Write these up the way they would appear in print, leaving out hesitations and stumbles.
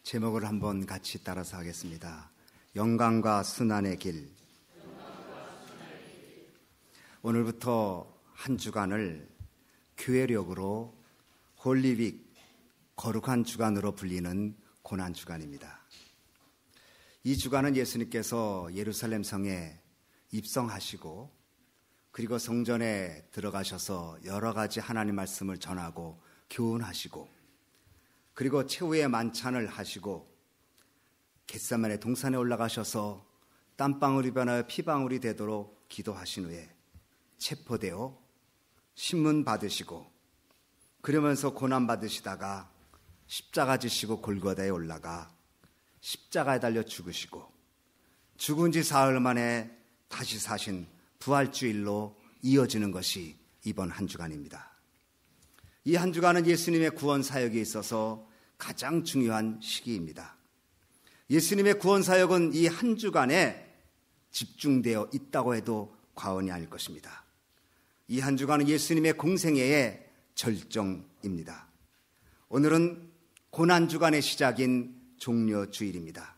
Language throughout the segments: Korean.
제목을 한번 같이 따라서 하겠습니다. 영광과 순환의 길. 오늘부터 한 주간을 교회력으로 홀리윅, 거룩한 주간으로 불리는 고난 주간입니다. 이 주간은 예수님께서 예루살렘 성에 입성하시고 그리고 성전에 들어가셔서 여러 가지 하나님 말씀을 전하고 교훈하시고 그리고 최후의 만찬을 하시고 겟세마네 동산에 올라가셔서 땀방울이 변하여 피방울이 되도록 기도하신 후에 체포되어 신문 받으시고 그러면서 고난 받으시다가 십자가 지시고 골고다에 올라가 십자가에 달려 죽으시고 죽은 지 사흘 만에 다시 사신 부활주일로 이어지는 것이 이번 한 주간입니다. 이 한 주간은 예수님의 구원 사역에 있어서 가장 중요한 시기입니다. 예수님의 구원 사역은 이 한 주간에 집중되어 있다고 해도 과언이 아닐 것입니다. 이 한 주간은 예수님의 공생애의 절정입니다. 오늘은 고난주간의 시작인 종려주일입니다.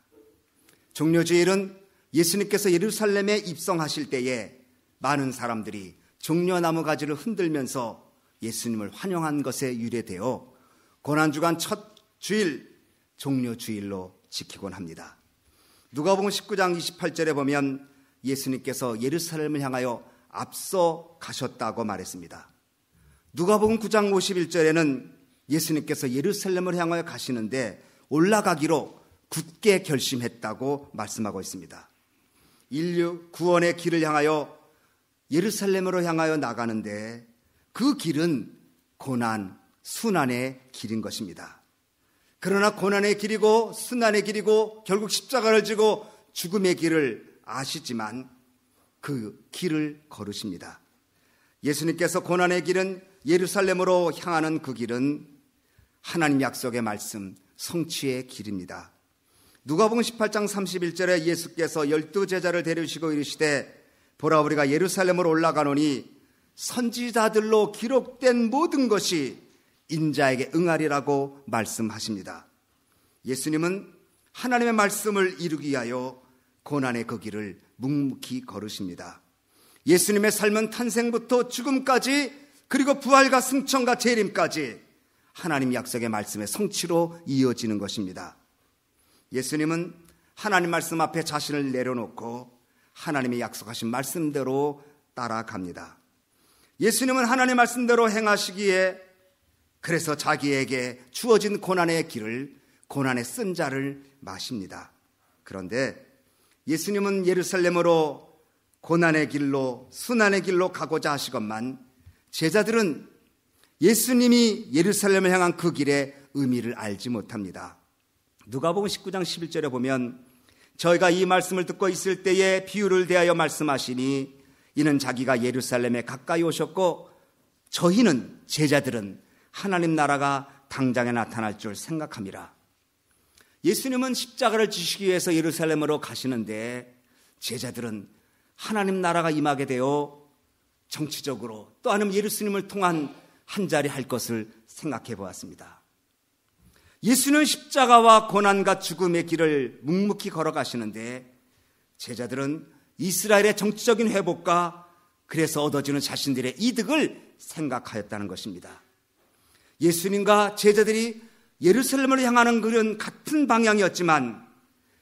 종려주일은 예수님께서 예루살렘에 입성하실 때에 많은 사람들이 종려나무 가지를 흔들면서 예수님을 환영한 것에 유래되어 고난주간 첫 주일 종려주일로 지키곤 합니다. 누가복음 19장 28절에 보면 예수님께서 예루살렘을 향하여 앞서 가셨다고 말했습니다. 누가복음 9장 51절에는 예수님께서 예루살렘을 향하여 가시는데 올라가기로 굳게 결심했다고 말씀하고 있습니다. 인류 구원의 길을 향하여 예루살렘으로 향하여 나가는데 그 길은 고난, 순환의 길인 것입니다. 그러나 고난의 길이고 순환의 길이고 결국 십자가를 지고 죽음의 길을 아시지만 그 길을 걸으십니다. 예수님께서 고난의 길은 예루살렘으로 향하는 그 길은 하나님 약속의 말씀, 성취의 길입니다. 누가복음 18장 31절에 예수께서 12제자를 데리시고 이르시되 보라 우리가 예루살렘으로 올라가노니 선지자들로 기록된 모든 것이 인자에게 응하리라고 말씀하십니다. 예수님은 하나님의 말씀을 이루기 위하여 고난의 그 길을 묵묵히 걸으십니다. 예수님의 삶은 탄생부터 죽음까지 그리고 부활과 승천과 재림까지 하나님 약속의 말씀의 성취로 이어지는 것입니다. 예수님은 하나님 말씀 앞에 자신을 내려놓고 하나님의 약속하신 말씀대로 따라갑니다. 예수님은 하나님의 말씀대로 행하시기에 그래서 자기에게 주어진 고난의 길을 고난의 쓴 자를 마십니다. 그런데 예수님은 예루살렘으로 고난의 길로 순환의 길로 가고자 하시건만 제자들은 예수님이 예루살렘을 향한 그 길의 의미를 알지 못합니다. 누가복음 19장 11절에 보면 저희가 이 말씀을 듣고 있을 때에 비유를 대하여 말씀하시니 이는 자기가 예루살렘에 가까이 오셨고 저희는 제자들은 하나님 나라가 당장에 나타날 줄 생각함이라. 예수님은 십자가를 지시기 위해서 예루살렘으로 가시는데 제자들은 하나님 나라가 임하게 되어 정치적으로 또 아니면 예수님을 통한 한 자리 할 것을 생각해 보았습니다. 예수는 십자가와 고난과 죽음의 길을 묵묵히 걸어가시는데 제자들은 이스라엘의 정치적인 회복과 그래서 얻어지는 자신들의 이득을 생각하였다는 것입니다. 예수님과 제자들이 예루살렘을 향하는 그런 같은 방향이었지만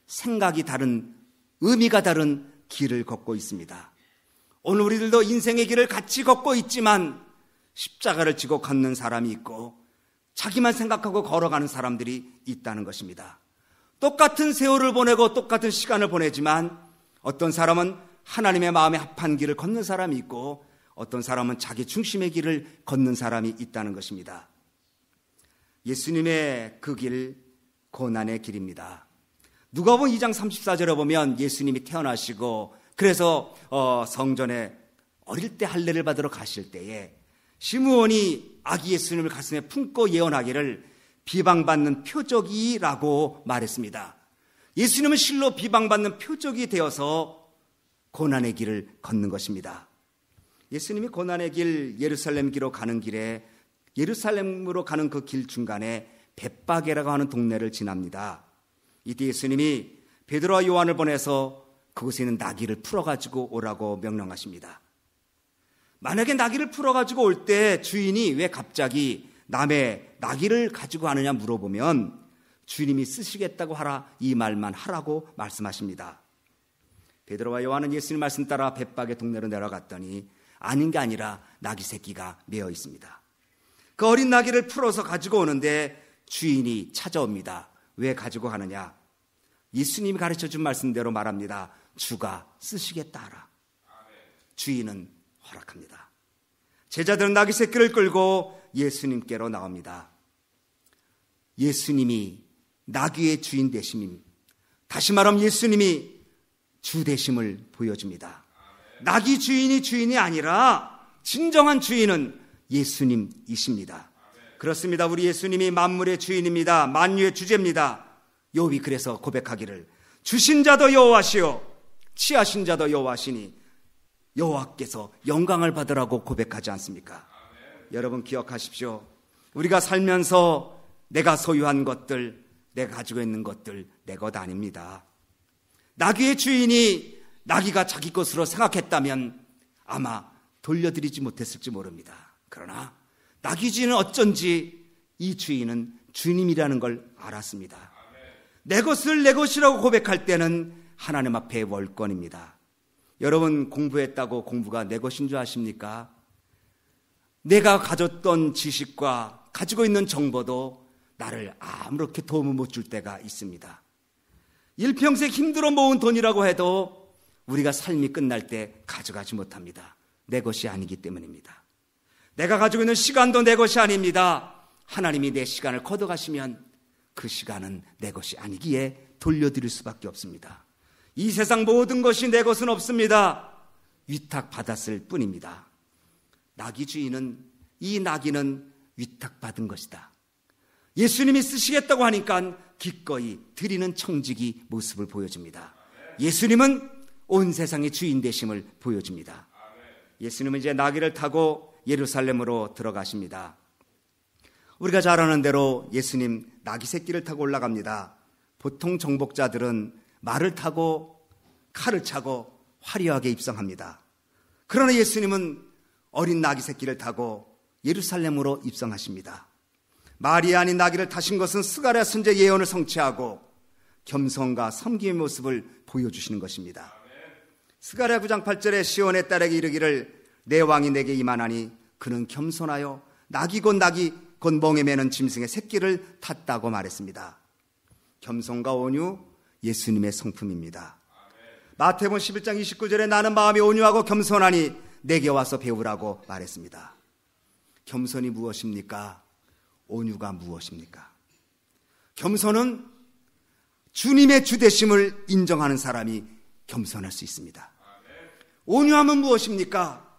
생각이 다른, 의미가 다른 길을 걷고 있습니다. 오늘 우리들도 인생의 길을 같이 걷고 있지만 십자가를 지고 걷는 사람이 있고 자기만 생각하고 걸어가는 사람들이 있다는 것입니다. 똑같은 세월을 보내고 똑같은 시간을 보내지만 어떤 사람은 하나님의 마음에 합한 길을 걷는 사람이 있고 어떤 사람은 자기 중심의 길을 걷는 사람이 있다는 것입니다. 예수님의 그 길, 고난의 길입니다. 누가복음 2장 34절에 보면 예수님이 태어나시고 그래서 성전에 어릴 때 할례를 받으러 가실 때에 시므온이 아기 예수님을 가슴에 품고 예언하기를 비방받는 표적이라고 말했습니다. 예수님은 실로 비방받는 표적이 되어서 고난의 길을 걷는 것입니다. 예수님이 고난의 길 예루살렘 길로 가는 길에 예루살렘으로 가는 그 길 중간에 벳바게라고 하는 동네를 지납니다. 이때 예수님이 베드로와 요한을 보내서 그곳에 있는 나귀를 풀어가지고 오라고 명령하십니다. 만약에 나귀를 풀어가지고 올 때 주인이 왜 갑자기 남의 나귀를 가지고 가느냐 물어보면 주님이 쓰시겠다고 하라, 이 말만 하라고 말씀하십니다. 베드로와 요한은 예수님 말씀 따라 벳박의 동네로 내려갔더니 아닌 게 아니라 나귀 새끼가 매어 있습니다. 그 어린 나귀를 풀어서 가지고 오는데 주인이 찾아옵니다. 왜 가지고 가느냐? 예수님이 가르쳐준 말씀대로 말합니다. 주가 쓰시겠다 하라. 주인은 허락합니다. 제자들은 나귀 새끼를 끌고 예수님께로 나옵니다. 예수님이 나귀의 주인 되심임, 다시 말하면 예수님이 주 되심을 보여줍니다. 나귀 주인이 아니라 진정한 주인은 예수님이십니다. 그렇습니다. 우리 예수님이 만물의 주인입니다. 만유의 주제입니다. 욥이 그래서 고백하기를 주신 자도 여호와시요 취하신 자도 여호와시니 여호와께서 영광을 받으라고 고백하지 않습니까? 여러분 기억하십시오. 우리가 살면서 내가 소유한 것들, 내가 가지고 있는 것들 내 것 아닙니다. 나귀의 주인이 나귀가 자기 것으로 생각했다면 아마 돌려드리지 못했을지 모릅니다. 그러나 나귀 주인은 어쩐지 이 주인은 주님이라는 걸 알았습니다. 내 것을 내 것이라고 고백할 때는 하나님 앞에 월권입니다. 여러분 공부했다고 공부가 내 것인 줄 아십니까? 내가 가졌던 지식과 가지고 있는 정보도 나를 아무렇게 도움을 못 줄 때가 있습니다. 일평생 힘들어 모은 돈이라고 해도 우리가 삶이 끝날 때 가져가지 못합니다. 내 것이 아니기 때문입니다. 내가 가지고 있는 시간도 내 것이 아닙니다. 하나님이 내 시간을 걷어가시면 그 시간은 내 것이 아니기에 돌려드릴 수밖에 없습니다. 이 세상 모든 것이 내 것은 없습니다. 위탁받았을 뿐입니다. 나귀 주인은, 이 나귀는 위탁받은 것이다. 예수님이 쓰시겠다고 하니까 기꺼이 드리는 청지기 모습을 보여줍니다. 예수님은 온 세상의 주인 되심을 보여줍니다. 예수님은 이제 나귀를 타고 예루살렘으로 들어가십니다. 우리가 잘 아는 대로 예수님 나귀 새끼를 타고 올라갑니다. 보통 정복자들은 말을 타고 칼을 차고 화려하게 입성합니다. 그러나 예수님은 어린 나귀 새끼를 타고 예루살렘으로 입성하십니다. 말이 아닌 나귀를 타신 것은 스가랴 선지자 예언을 성취하고 겸손과 섬김의 모습을 보여주시는 것입니다. 스가랴 9장 8절에 시온의 딸에게 이르기를 내 왕이 내게 임하나니 그는 겸손하여 나귀 곧 멍에 매는 짐승의 새끼를 탔다고 말했습니다. 겸손과 온유, 예수님의 성품입니다. 마태복음 11장 29절에 나는 마음이 온유하고 겸손하니 내게 와서 배우라고 말했습니다. 겸손이 무엇입니까? 온유가 무엇입니까? 겸손은 주님의 주되심을 인정하는 사람이 겸손할 수 있습니다. 온유함은 무엇입니까?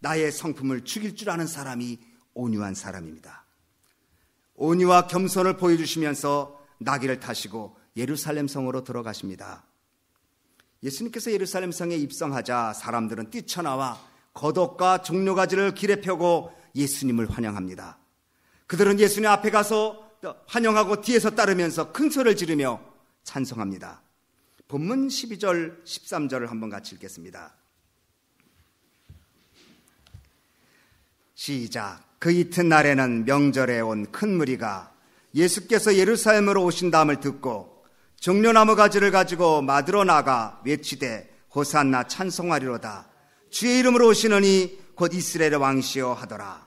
나의 성품을 죽일 줄 아는 사람이 온유한 사람입니다. 온유와 겸손을 보여주시면서 나귀를 타시고 예루살렘 성으로 들어가십니다. 예수님께서 예루살렘 성에 입성하자 사람들은 뛰쳐나와 겉옷과 종려가지를 길에 펴고 예수님을 환영합니다. 그들은 예수님 앞에 가서 환영하고 뒤에서 따르면서 큰 소리를 지르며 찬송합니다. 본문 12절, 13절을 한번 같이 읽겠습니다. 시작. 그 이튿날에는 명절에 온 큰 무리가 예수께서 예루살렘으로 오신다함을 듣고 종려나무 가지를 가지고 마들어 나가 외치되 호산나 찬송하리로다. 주의 이름으로 오시느니 곧 이스라엘의 왕이시여 하더라.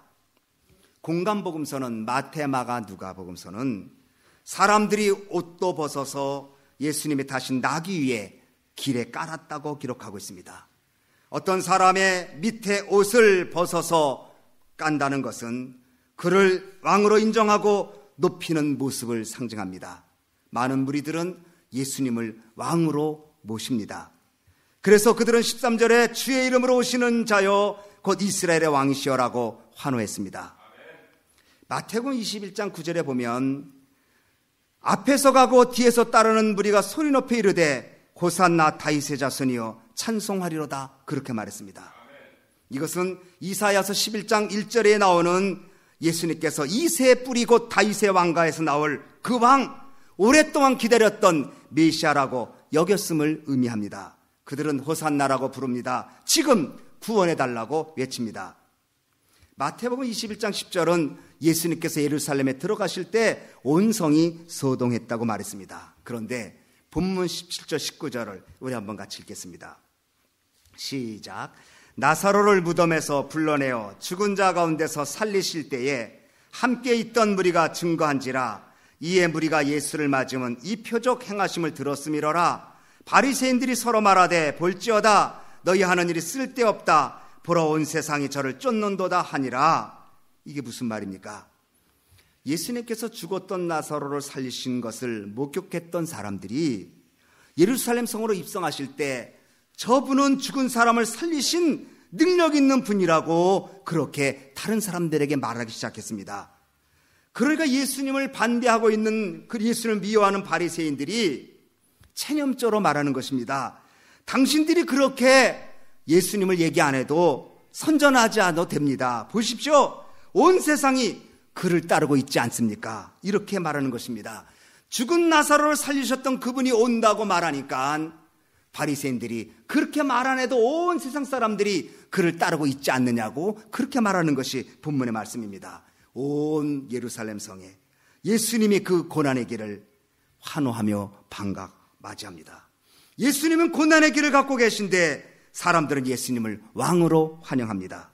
공간복음서는 마태, 마가, 누가복음서는 사람들이 옷도 벗어서 예수님이 타신 나귀 위에 길에 깔았다고 기록하고 있습니다. 어떤 사람의 밑에 옷을 벗어서 깐다는 것은 그를 왕으로 인정하고 높이는 모습을 상징합니다. 많은 무리들은 예수님을 왕으로 모십니다. 그래서 그들은 13절에 주의 이름으로 오시는 자여 곧 이스라엘의 왕이시여라고 환호했습니다. 마태복음 21장 9절에 보면 앞에서 가고 뒤에서 따르는 무리가 소리 높여 이르되 호산나 다윗의 자손이여 찬송하리로다 그렇게 말했습니다. 이것은 이사야서 11장 1절에 나오는 예수님께서 이새의 뿌리 곧 다윗의 왕가에서 나올 그 왕, 오랫동안 기다렸던 메시아라고 여겼음을 의미합니다. 그들은 호산나라고 부릅니다. 지금 구원해달라고 외칩니다. 마태복음 21장 10절은 예수님께서 예루살렘에 들어가실 때 온 성이 소동했다고 말했습니다. 그런데 본문 17절 19절을 우리 한번 같이 읽겠습니다. 시작. 나사로를 무덤에서 불러내어 죽은 자 가운데서 살리실 때에 함께 있던 무리가 증거한지라. 이에 무리가 예수를 맞으면 이 표적 행하심을 들었음이러라. 바리새인들이 서로 말하되 볼지어다 너희 하는 일이 쓸데없다. 보러 온 세상이 저를 쫓는도다 하니라. 이게 무슨 말입니까? 예수님께서 죽었던 나사로를 살리신 것을 목격했던 사람들이 예루살렘 성으로 입성하실 때 저분은 죽은 사람을 살리신 능력 있는 분이라고 그렇게 다른 사람들에게 말하기 시작했습니다. 그러니까 예수님을 반대하고 있는 그 예수님을 미워하는 바리새인들이 체념적으로 말하는 것입니다. 당신들이 그렇게 예수님을 얘기 안 해도 선전하지 않아도 됩니다. 보십시오. 온 세상이 그를 따르고 있지 않습니까? 이렇게 말하는 것입니다. 죽은 나사로를 살리셨던 그분이 온다고 말하니까 바리새인들이 그렇게 말 안 해도 온 세상 사람들이 그를 따르고 있지 않느냐고 그렇게 말하는 것이 본문의 말씀입니다. 온 예루살렘 성에 예수님이 그 고난의 길을 환호하며 반갑 맞이합니다. 예수님은 고난의 길을 갖고 계신데 사람들은 예수님을 왕으로 환영합니다.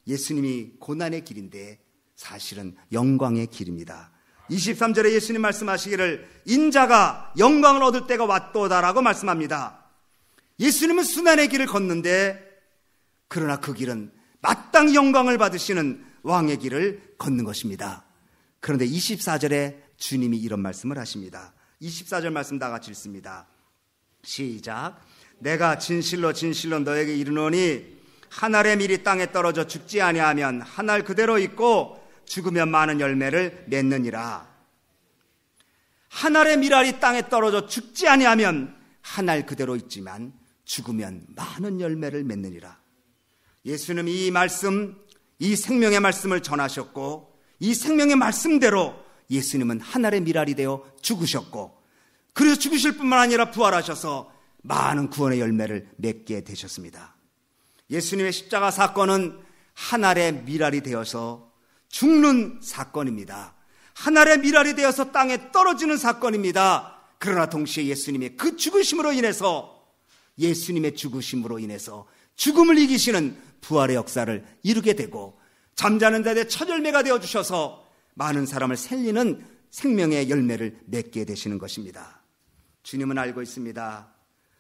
예수님이 고난의 길인데 사실은 영광의 길입니다. 23절에 예수님 말씀하시기를 인자가 영광을 얻을 때가 왔도다라고 말씀합니다. 예수님은 순환의 길을 걷는데 그러나 그 길은 마땅히 영광을 받으시는 왕의 길을 걷는 것입니다. 그런데 24절에 주님이 이런 말씀을 하십니다. 24절 말씀 다 같이 읽습니다. 시작. 내가 진실로 진실로 너에게 이르노니 한 알의 밀이 땅에 떨어져 죽지 아니하면 한 알 그대로 있고 죽으면 많은 열매를 맺느니라. 한 알의 밀알이 땅에 떨어져 죽지 아니하면 한 알 그대로 있지만 죽으면 많은 열매를 맺느니라. 예수는 이 말씀, 이 생명의 말씀을 전하셨고 이 생명의 말씀대로 예수님은 한 알의 밀알이 되어 죽으셨고 그래서 죽으실 뿐만 아니라 부활하셔서 많은 구원의 열매를 맺게 되셨습니다. 예수님의 십자가 사건은 한 알의 밀알이 되어서 죽는 사건입니다. 한 알의 밀알이 되어서 땅에 떨어지는 사건입니다. 그러나 동시에 예수님의 그 죽으심으로 인해서 예수님의 죽으심으로 인해서 죽음을 이기시는 부활의 역사를 이루게 되고 잠자는 자들의 첫 열매가 되어주셔서 많은 사람을 살리는 생명의 열매를 맺게 되시는 것입니다. 주님은 알고 있습니다.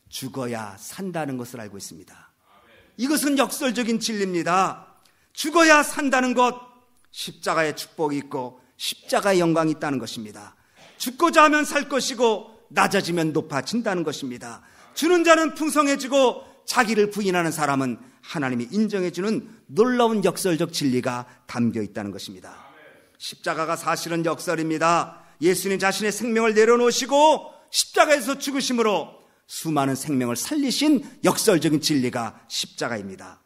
죽어야 산다는 것을 알고 있습니다. 이것은 역설적인 진리입니다. 죽어야 산다는 것, 십자가의 축복이 있고 십자가의 영광이 있다는 것입니다. 죽고자 하면 살 것이고 낮아지면 높아진다는 것입니다. 주는 자는 풍성해지고 자기를 부인하는 사람은 하나님이 인정해주는 놀라운 역설적 진리가 담겨 있다는 것입니다. 십자가가 사실은 역설입니다. 예수님 자신의 생명을 내려놓으시고 십자가에서 죽으심으로 수많은 생명을 살리신 역설적인 진리가 십자가입니다.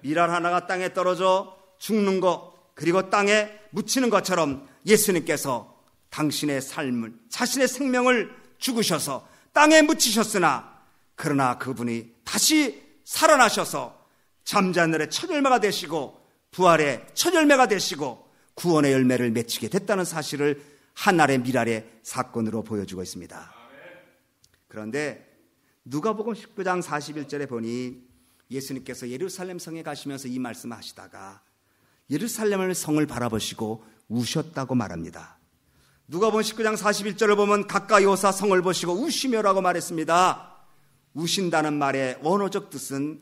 밀알 하나가 땅에 떨어져 죽는 것 그리고 땅에 묻히는 것처럼 예수님께서 당신의 삶을 자신의 생명을 죽으셔서 땅에 묻히셨으나 그러나 그분이 다시 살아나셔서 잠자늘의 첫 열매가 되시고 부활의 첫 열매가 되시고 구원의 열매를 맺히게 됐다는 사실을 한 알의 밀알의 사건으로 보여주고 있습니다. 그런데 누가복음 19장 41절에 보니 예수님께서 예루살렘 성에 가시면서 이 말씀을 하시다가 예루살렘을 성을 바라보시고 우셨다고 말합니다. 누가복음 19장 41절을 보면 가까이 오사 성을 보시고 우시며라고 말했습니다. 우신다는 말의 원어적 뜻은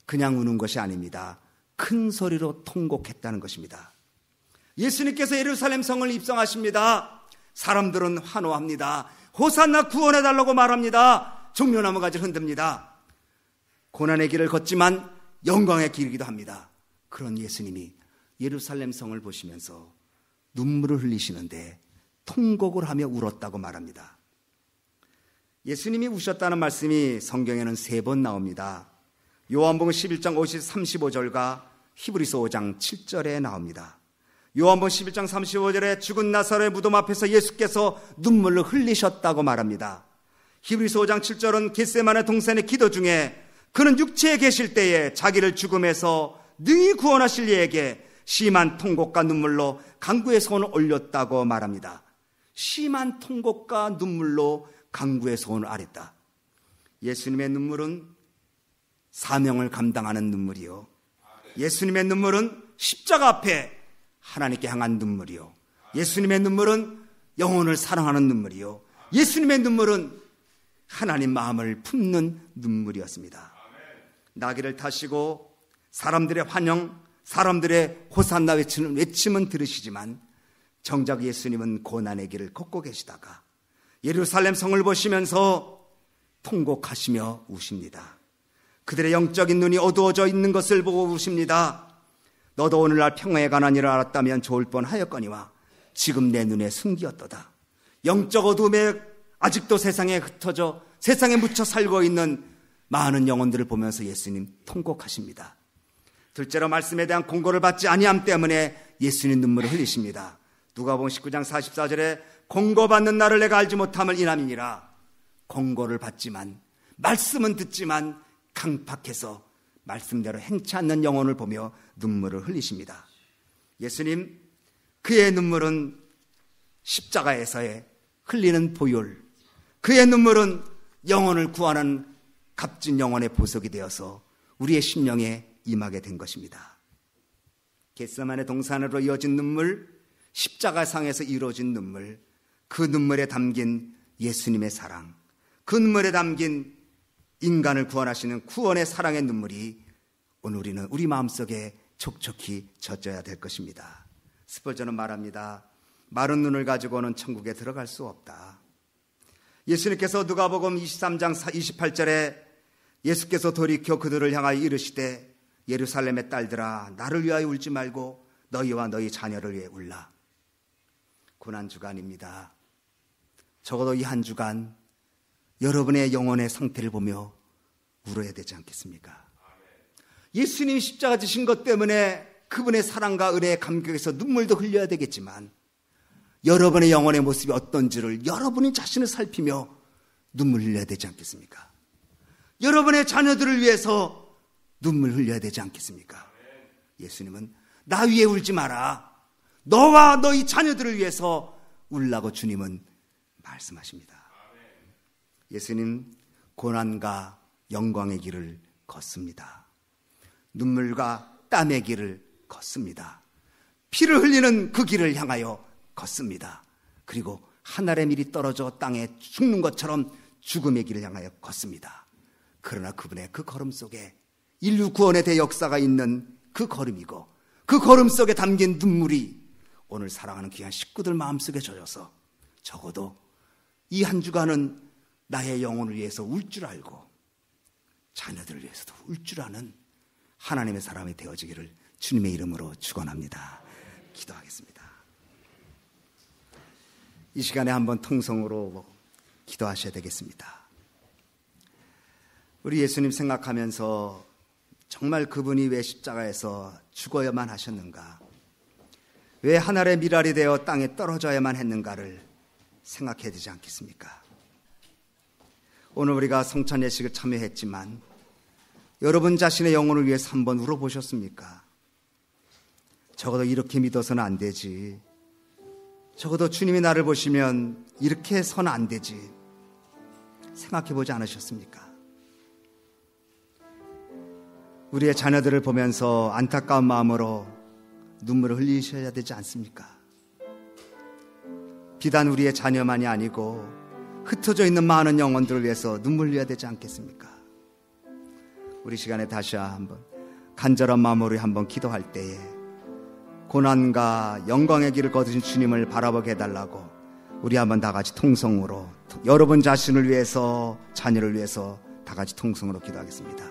그냥 우는 것이 아닙니다. 큰 소리로 통곡했다는 것입니다. 예수님께서 예루살렘 성을 입성하십니다. 사람들은 환호합니다. 호산나 구원해달라고 말합니다. 종려나무 가지를 흔듭니다. 고난의 길을 걷지만 영광의 길이기도 합니다. 그런 예수님이 예루살렘 성을 보시면서 눈물을 흘리시는데 통곡을 하며 울었다고 말합니다. 예수님이 우셨다는 말씀이 성경에는 3번 나옵니다. 요한복음 11장 35절과 히브리서 5장 7절에 나옵니다. 요한복음 11장 35절에 죽은 나사로의 무덤 앞에서 예수께서 눈물을 흘리셨다고 말합니다. 히브리서 5장 7절은 겟세마네 동산의 기도 중에 그는 육체에 계실 때에 자기를 죽음에서 능히 구원하실 이에게 심한 통곡과 눈물로 간구의 소원을 올렸다고 말합니다. 심한 통곡과 눈물로 간구의 소원을 아랬다. 예수님의 눈물은 사명을 감당하는 눈물이요, 예수님의 눈물은 십자가 앞에 하나님께 향한 눈물이요, 예수님의 눈물은 영혼을 사랑하는 눈물이요, 예수님의 눈물은 하나님 마음을 품는 눈물이었습니다. 나귀를 타시고 사람들의 환영, 사람들의 호산나 외치는 외침은 들으시지만 정작 예수님은 고난의 길을 걷고 계시다가 예루살렘 성을 보시면서 통곡하시며 우십니다. 그들의 영적인 눈이 어두워져 있는 것을 보고 우십니다. 너도 오늘날 평화에 관한 일을 알았다면 좋을 뻔하였거니와 지금 내 눈에 숨기었도다. 영적 어둠에 아직도 세상에 흩어져 세상에 묻혀 살고 있는 많은 영혼들을 보면서 예수님 통곡하십니다. 둘째로 말씀에 대한 공고를 받지 아니함 때문에 예수님 눈물을 흘리십니다. 누가복음 19장 44절에 공고받는 나를 내가 알지 못함을 인함이니라. 공고를 받지만, 말씀은 듣지만 강팍해서 말씀대로 행치 않는 영혼을 보며 눈물을 흘리십니다. 예수님, 그의 눈물은 십자가에서의 흘리는 보혈, 그의 눈물은 영혼을 구하는 값진 영혼의 보석이 되어서 우리의 심령에 임하게 된 것입니다. 겟세마네 동산으로 이어진 눈물, 십자가상에서 이루어진 눈물, 그 눈물에 담긴 예수님의 사랑, 그 눈물에 담긴 인간을 구원하시는 구원의 사랑의 눈물이 오늘 우리는 우리 마음속에 촉촉히 젖어야 될 것입니다. 스펄전은 말합니다. 마른 눈을 가지고는 천국에 들어갈 수 없다. 예수님께서 누가복음 23장 28절에 예수께서 돌이켜 그들을 향하여 이르시되 예루살렘의 딸들아 나를 위하여 울지 말고 너희와 너희 자녀를 위해 울라. 고난주간입니다. 적어도 이 한 주간 여러분의 영혼의 상태를 보며 울어야 되지 않겠습니까? 예수님이 십자가 지신 것 때문에 그분의 사랑과 은혜의 감격에서 눈물도 흘려야 되겠지만 여러분의 영혼의 모습이 어떤지를 여러분이 자신을 살피며 눈물 흘려야 되지 않겠습니까? 여러분의 자녀들을 위해서 눈물 흘려야 되지 않겠습니까? 예수님은 나 위에 울지 마라. 너와 너희 자녀들을 위해서 울라고 주님은 말씀하십니다. 예수님 고난과 영광의 길을 걷습니다. 눈물과 땀의 길을 걷습니다. 피를 흘리는 그 길을 향하여 걷습니다. 그리고 한 알의 밀이 떨어져 땅에 죽는 것처럼 죽음의 길을 향하여 걷습니다. 그러나 그분의 그 걸음 속에 인류 구원의 대역사가 있는 그 걸음이고 그 걸음 속에 담긴 눈물이 오늘 사랑하는 귀한 식구들 마음속에 젖어서 적어도 이 한 주간은 나의 영혼을 위해서 울 줄 알고 자녀들을 위해서도 울 줄 아는 하나님의 사람이 되어지기를 주님의 이름으로 축원합니다. 기도하겠습니다. 이 시간에 한번 통성으로 기도하셔야 되겠습니다. 우리 예수님 생각하면서 정말 그분이 왜 십자가에서 죽어야만 하셨는가, 왜 하늘의 밀알이 되어 땅에 떨어져야만 했는가를 생각해야 되지 않겠습니까? 오늘 우리가 성찬 예식을 참여했지만 여러분 자신의 영혼을 위해서 한번 울어보셨습니까? 적어도 이렇게 믿어서는 안 되지, 적어도 주님이 나를 보시면 이렇게 해서는 안 되지 생각해보지 않으셨습니까? 우리의 자녀들을 보면서 안타까운 마음으로 눈물을 흘리셔야 되지 않습니까? 비단 우리의 자녀만이 아니고 흩어져 있는 많은 영혼들을 위해서 눈물 흘려야 되지 않겠습니까? 우리 시간에 다시 한번 간절한 마음으로 한번 기도할 때에 고난과 영광의 길을 거두신 주님을 바라보게 해달라고 우리 한번 다 같이 통성으로, 여러분 자신을 위해서, 자녀를 위해서 다 같이 통성으로 기도하겠습니다.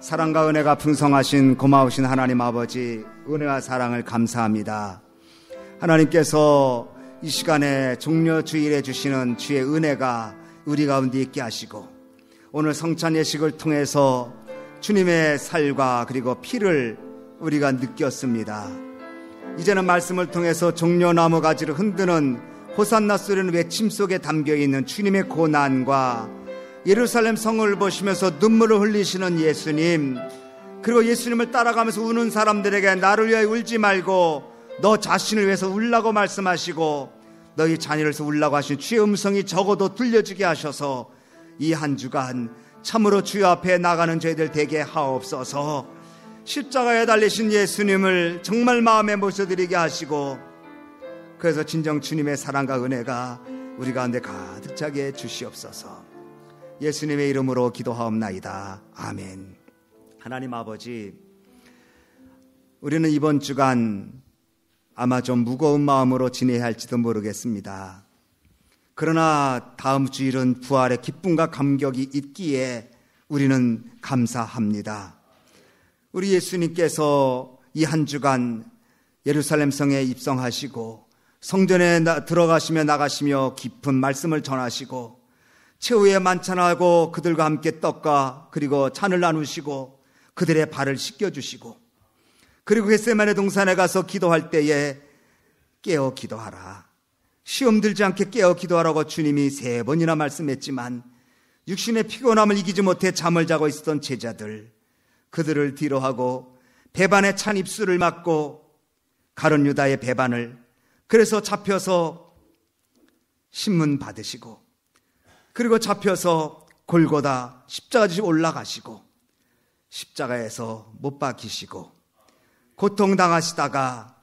사랑과 은혜가 풍성하신 고마우신 하나님 아버지, 은혜와 사랑을 감사합니다. 하나님께서 이 시간에 종려 주일에 주시는 주의 은혜가 우리 가운데 있게 하시고 오늘 성찬 예식을 통해서 주님의 살과 그리고 피를 우리가 느꼈습니다. 이제는 말씀을 통해서 종려나무 가지를 흔드는 호산나 소리는 외침 속에 담겨있는 주님의 고난과 예루살렘 성을 보시면서 눈물을 흘리시는 예수님, 그리고 예수님을 따라가면서 우는 사람들에게 나를 위하여 울지 말고 너 자신을 위해서 울라고 말씀하시고 너희 자녀를 위해서 울라고 하신 주의 음성이 적어도 들려지게 하셔서 이 한 주간 참으로 주여 앞에 나가는 저희들 되게 하옵소서. 십자가에 달리신 예수님을 정말 마음에 모셔드리게 하시고, 그래서 진정 주님의 사랑과 은혜가 우리 가운데 가득 차게 해 주시옵소서. 예수님의 이름으로 기도하옵나이다. 아멘. 하나님 아버지, 우리는 이번 주간 아마 좀 무거운 마음으로 지내야 할지도 모르겠습니다. 그러나 다음 주일은 부활의 기쁨과 감격이 있기에 우리는 감사합니다. 우리 예수님께서 이 한 주간 예루살렘 성에 입성하시고 성전에 들어가시며 나가시며 깊은 말씀을 전하시고 최후에 만찬하고 그들과 함께 떡과 그리고 잔을 나누시고 그들의 발을 씻겨주시고, 그리고 겟세마네 동산에 가서 기도할 때에 깨어 기도하라, 시험 들지 않게 깨어 기도하라고 주님이 3번이나 말씀했지만 육신의 피곤함을 이기지 못해 잠을 자고 있었던 제자들, 그들을 뒤로하고 배반의 찬 입술을 맞고 가룟 유다의 배반을, 그래서 잡혀서 신문 받으시고, 그리고 잡혀서 골고다 십자가 지시고 올라가시고 십자가에서 못 박히시고 고통당하시다가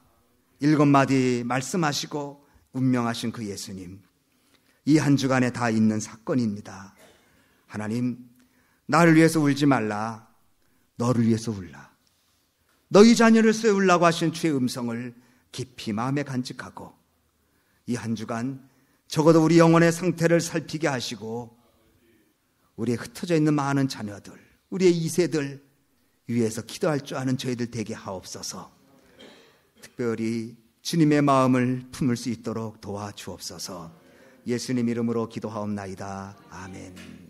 7마디 말씀하시고 운명하신 그 예수님, 이 한 주간에 다 있는 사건입니다. 하나님, 나를 위해서 울지 말라, 너를 위해서 울라, 너희 자녀를 위해서 울라고 하신 주의 음성을 깊이 마음에 간직하고 이 한 주간 적어도 우리 영혼의 상태를 살피게 하시고 우리의 흩어져 있는 많은 자녀들, 우리의 2세들 위해서 기도할 줄 아는 저희들 되게 하옵소서. 특별히 주님의 마음을 품을 수 있도록 도와주옵소서. 예수님 이름으로 기도하옵나이다. 아멘.